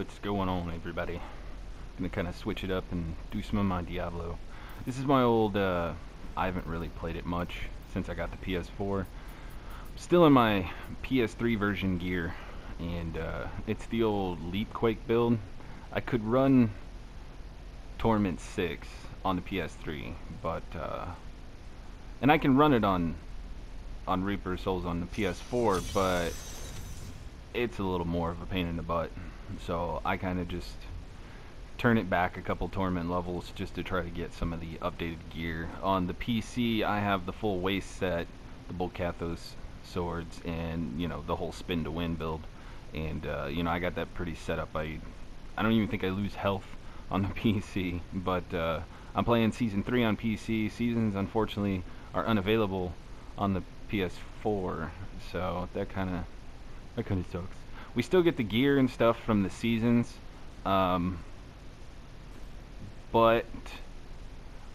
What's going on, everybody? Gonna kind of switch it up and do some of my Diablo. This is my old, I haven't really played it much since I got the PS4. Still in my PS3 version gear, and it's the old Leapquake build. I could run Torment 6 on the PS3, but, and I can run it on Reaper Souls on the PS4, but it's a little more of a pain in the butt. So I kind of just turn it back a couple torment levels just to try to get some of the updated gear. On the PC, I have the full waist set, the Bolcathos swords, and you know, the whole spin to win build. And you know, I got that pretty set up. I don't even think I lose health on the PC, but I'm playing Season 3 on PC. Seasons, unfortunately, are unavailable on the PS4, so that kind of sucks. We still get the gear and stuff from the seasons, but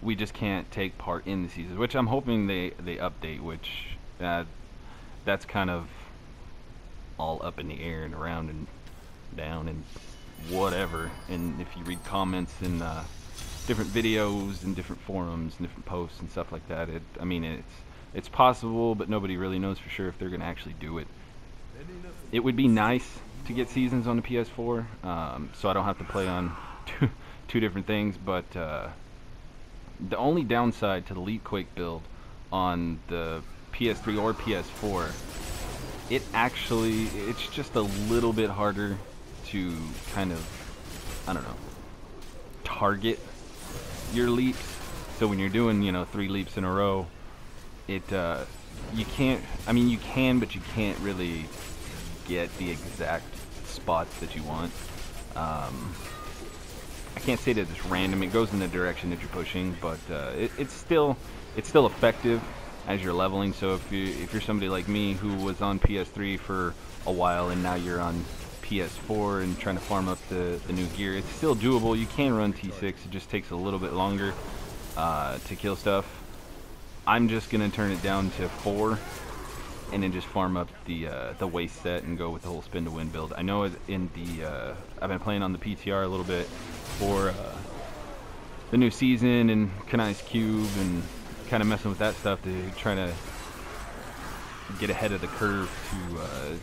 we just can't take part in the seasons, which I'm hoping they update, which that's kind of all up in the air and around and down and whatever. And if you read comments in different videos and different forums and different posts and stuff like that, I mean, it's possible, but nobody really knows for sure if they're going to actually do it. It would be nice to get seasons on the PS4, so I don't have to play on two different things, but the only downside to the Leapquake build on the PS3 or PS4, it's just a little bit harder to kind of, I don't know, target your leaps. So when you're doing, you know, 3 leaps in a row, you can't, I mean, you can, but you can't really get the exact spots that you want. I can't say that it's random. It goes in the direction that you're pushing, but it's still effective as you're leveling. So if you're somebody like me who was on PS3 for a while and now you're on PS4 and trying to farm up the new gear, it's still doable. You can run T6. It just takes a little bit longer to kill stuff. I'm just gonna turn it down to 4 and then just farm up the waist set and go with the whole spin to win build. I know in the I've been playing on the PTR a little bit for the new season and Kanai's Cube and kind of messing with that stuff to try to get ahead of the curve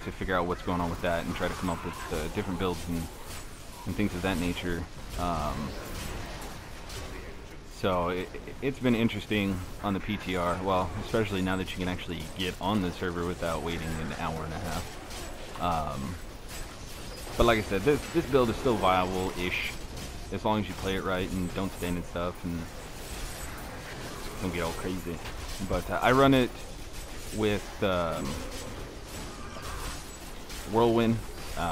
to figure out what's going on with that and try to come up with different builds and things of that nature. So it's been interesting on the PTR, well, especially now that you can actually get on the server without waiting an hour and a half. But like I said, this build is still viable-ish, as long as you play it right and don't stand in stuff and don't get all crazy. But I run it with Whirlwind,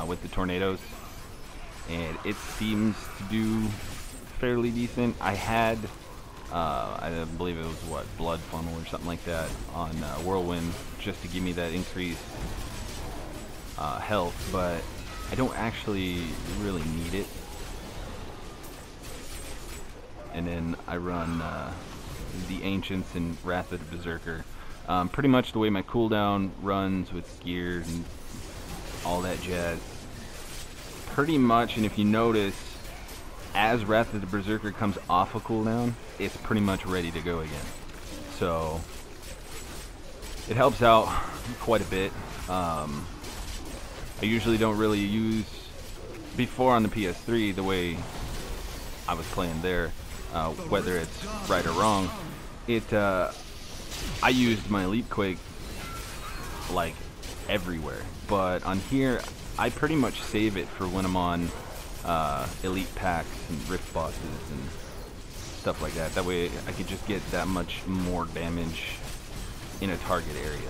with the tornadoes, and it seems to do fairly decent. I had, I believe it was what, Blood Funnel or something like that on Whirlwind, just to give me that increased health, but I don't actually really need it. And then I run the Ancients and Wrath of the Berserker. Pretty much the way my cooldown runs with gear and all that jazz. Pretty much, and if you notice, as Wrath of the Berserker comes off a cooldown, it's pretty much ready to go again. So it helps out quite a bit. I usually don't really use, before on the PS3, the way I was playing there, whether it's right or wrong, I used my Leapquake like everywhere, but on here I pretty much save it for when I'm on elite packs and rift bosses and stuff like that. That way I could just get that much more damage in a target area.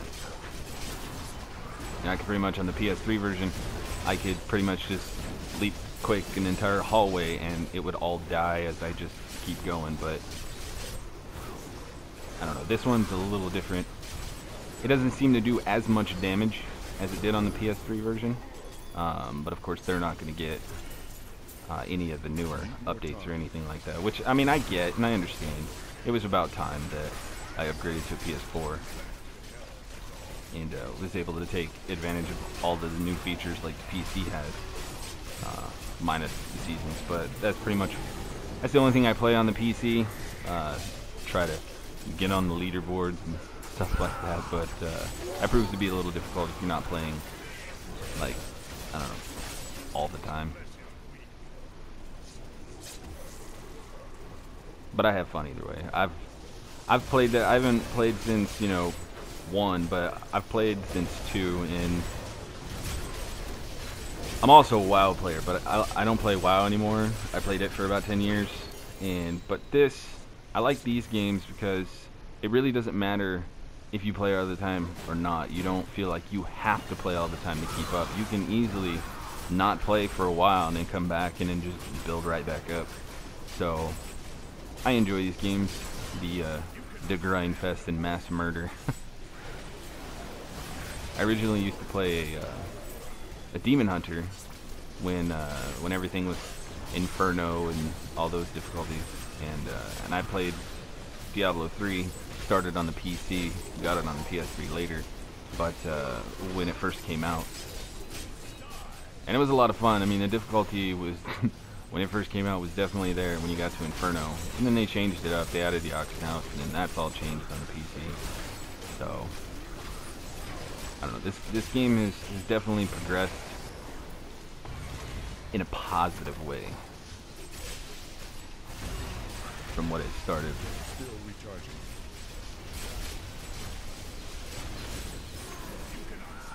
And I could pretty much, on the PS3 version, I could pretty much just leap quick an entire hallway and it would all die as I just keep going. But I don't know, this one's a little different. It doesn't seem to do as much damage as it did on the PS3 version, but of course they're not going to get any of the newer updates or anything like that, which, I mean, I get and I understand. It was about time that I upgraded to a PS4 and was able to take advantage of all the new features like the PC has. minus the seasons. But that's pretty much, that's the only thing I play on the PC. Try to get on the leaderboards and stuff like that, but that proves to be a little difficult if you're not playing, like, I don't know, all the time. But I have fun either way. I've played that. I haven't played since, you know, 1, but I've played since 2, and I'm also a WoW player, but I don't play WoW anymore. I played it for about 10 years, but I like these games because it really doesn't matter if you play all the time or not. You don't feel like you have to play all the time to keep up. You can easily not play for a while and then come back and then just build right back up. So I enjoy these games, the grind fest and mass murder. I originally used to play a Demon Hunter when everything was Inferno and all those difficulties, and I played Diablo 3. Started on the PC, got it on the PS3 later, but when it first came out, and it was a lot of fun. I mean, the difficulty was when it first came out was definitely there when you got to Inferno, and then they changed it up. They added the Auction House, and then that's all changed on the PC. So I don't know. This game has definitely progressed in a positive way from what it started. Still recharging.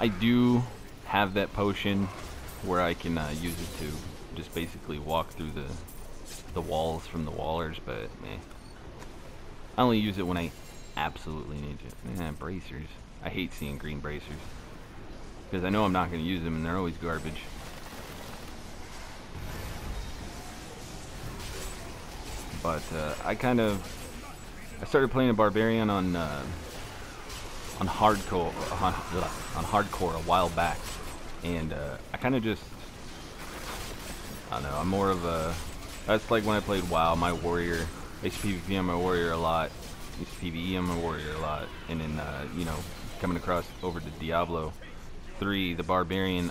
I do have that potion where I can use it to just basically walk through the walls from the wallers, but I only use it when I absolutely need it. Bracers. I hate seeing green bracers because I know I'm not going to use them and they're always garbage. But I started playing a barbarian on hardcore a while back, and I kind of just, I don't know, I'm more of a, that's like when I played WoW, my warrior. I used to PvP on my warrior a lot, used to PvE on my warrior a lot, and then you know, coming across over to Diablo 3, the barbarian,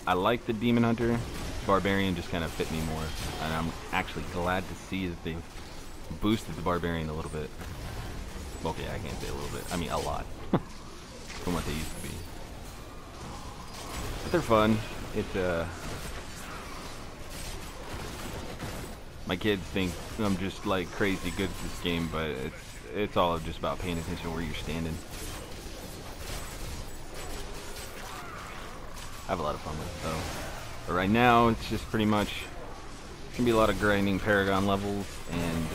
I like the Demon Hunter. Barbarian just kind of fit me more, and I'm actually glad to see that they've boosted the barbarian a little bit. Okay, I can't say a little bit, I mean a lot from what they used to be. But they're fun. My kids think I'm just like crazy good at this game, but it's all just about paying attention to where you're standing. I have a lot of fun with it though. But right now, it's just pretty much gonna be a lot of grinding Paragon levels and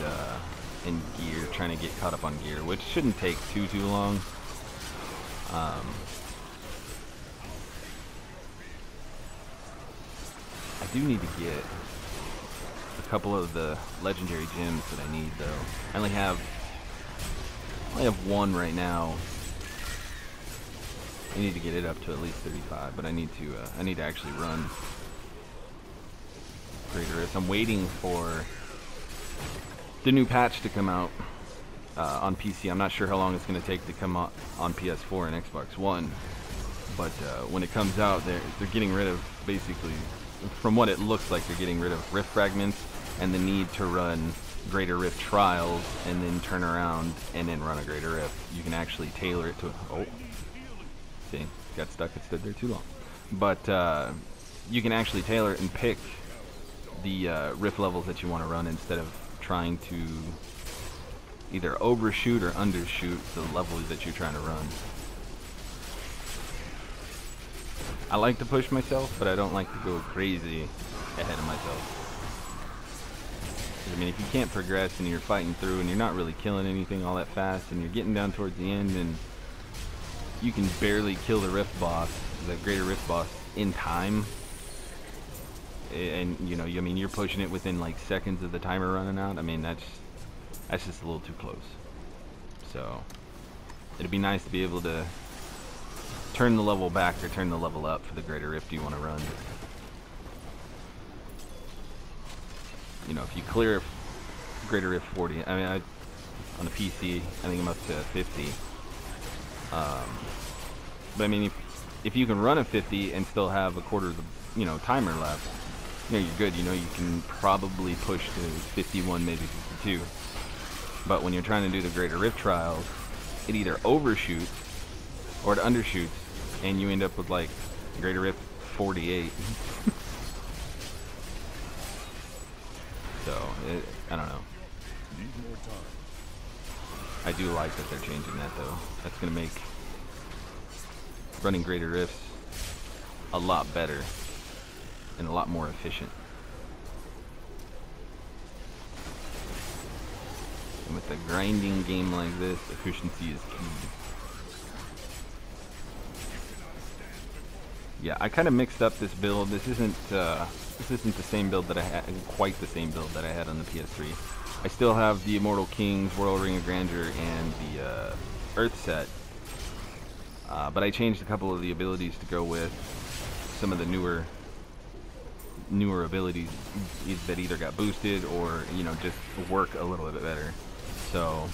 gear, trying to get caught up on gear, which shouldn't take too long. I do need to get a couple of the legendary gems that I need, though. I only have one right now. I need to get it up to at least 35, but I need to actually run Greater Rift. I'm waiting for the new patch to come out on PC. I'm not sure how long it's going to take to come out on PS4 and Xbox One, but when it comes out, they're getting rid of, basically, from what it looks like, they're getting rid of Rift Fragments and the need to run Greater Rift Trials and then turn around and then run a Greater Rift. You can actually tailor it to, oh, see, got stuck, it stood there too long. But you can actually tailor it and pick the rift levels that you want to run instead of trying to either overshoot or undershoot the level that you're trying to run. I like to push myself, but I don't like to go crazy ahead of myself. I mean, if you can't progress and you're fighting through and you're not really killing anything all that fast and you're getting down towards the end and you can barely kill the rift boss, the Greater Rift boss, in time, and you know, I mean, you're pushing it within like seconds of the timer running out. I mean, that's just a little too close. So it'd be nice to be able to turn the level back or turn the level up for the Greater Rift you want to run. You know, if you clear Greater Rift 40, I mean, on the PC, I think I'm up to 50. But I mean, if you can run a 50 and still have a quarter of the, you know, timer left, you know, you're good. You know, you can probably push to 51, maybe 52. But when you're trying to do the Greater Rift Trials, it either overshoots or it undershoots, and you end up with like Greater Rift 48. So, I don't know. I do like that they're changing that though. That's going to make running Greater Rifts a lot better and a lot more efficient. And with a grinding game like this, efficiency is key. Yeah, I kind of mixed up this build. This isn't the same build that I had, quite the same build that I had on the PS3. I still have the Immortal Kings, World Ring of Grandeur, and the Earth set. But I changed a couple of the abilities to go with some of the newer abilities that either got boosted or, you know, just work a little bit better. So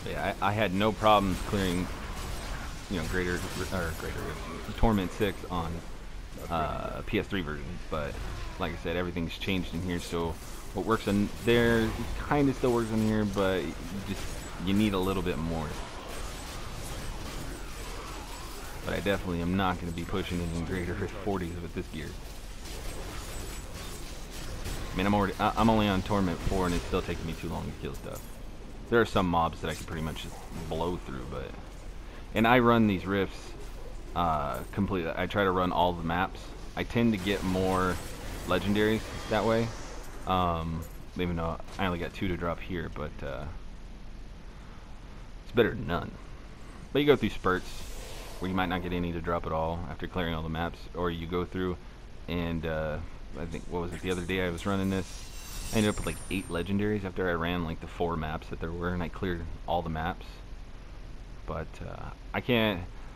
yeah, I had no problems clearing, you know, Torment 6 on PS3 versions, but like I said, everything's changed in here, so what works in there kind of still works in here, but you need a little bit more. But I definitely am not going to be pushing it in Greater Rift 40s with this gear. I mean, I'm only on Torment 4, and it's still taking me too long to kill stuff. There are some mobs that I can pretty much just blow through, but... And I run these rifts completely. I try to run all the maps. I tend to get more legendaries that way. Even though I only got 2 to drop here, but it's better than none. But you go through spurts where you might not get any to drop at all after clearing all the maps, or you go through and I think, what was it, the other day I was running this, I ended up with like 8 legendaries after I ran like the 4 maps that there were, and I cleared all the maps. But I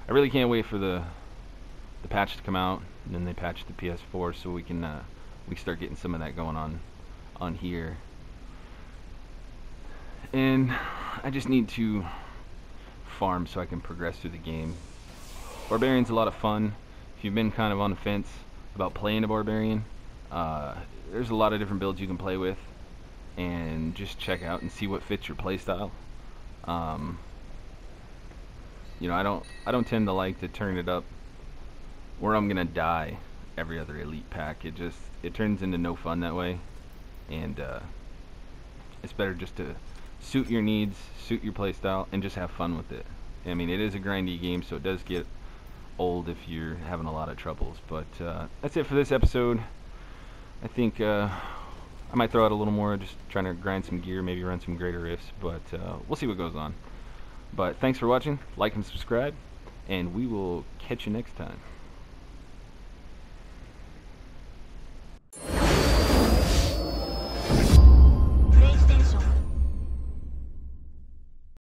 really can't wait for the patch to come out, and then they patch the PS4 so we can start getting some of that going on here. And I just need to farm so I can progress through the game. Barbarian's a lot of fun. If you've been kind of on the fence about playing a Barbarian, there's a lot of different builds you can play with, and just check out and see what fits your playstyle. You know, I don't tend to like to turn it up where I'm gonna die every other elite pack. It turns into no fun that way, and it's better just to suit your needs, suit your playstyle, and just have fun with it. I mean, it is a grindy game, so it does get old if you're having a lot of troubles. But that's it for this episode. I think I might throw out a little more, just trying to grind some gear, maybe run some Greater Rifts, but we'll see what goes on. But thanks for watching, like and subscribe, and we will catch you next time.